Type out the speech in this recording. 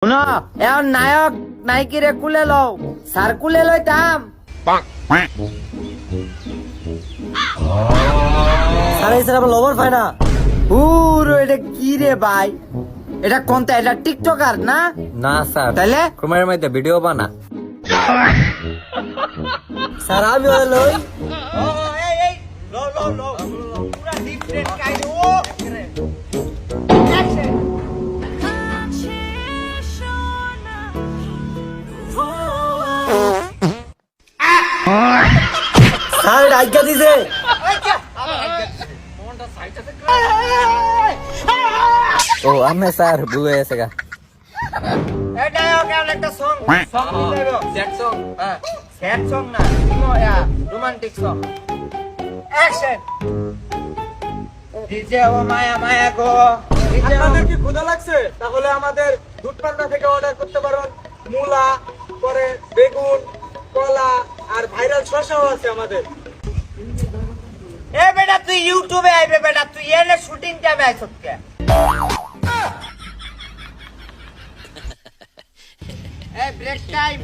শুনো এখন নায়ক নায়িকিরে কুলে লও স্যার কুলে লইতাম স্যার এই স্যার আবার লবণ পায় না। পুরো এটা কি রে ভাই এটা কোনটা এটা টিকটকার না না স্যার, তাইলে ক্রোমের মধ্যে ভিডিও বানা। স্যার আমি ওরে লই। স্যার এটা আজ্ঞা দিছে। ও আমি স্যার ভুল হয়ে গেছে গা। রোমান্টিক সং অ্যাকশন ডিজে ও মায়া মায়া গো আপনাদের কি ক্ষুধা লাগছে? তাহলে আমাদের দুধ পান্না থেকে অর্ডার করতে পারেন। মূলা, পরে বেগুন, কলা আর ভাইরাল শসাও আছে আমাদের। এ বেটা তুই ইউটিউবে আইবে বেটা তুই এনে শুটিং টাইমে আইছত কে এ ব্রেক টাইম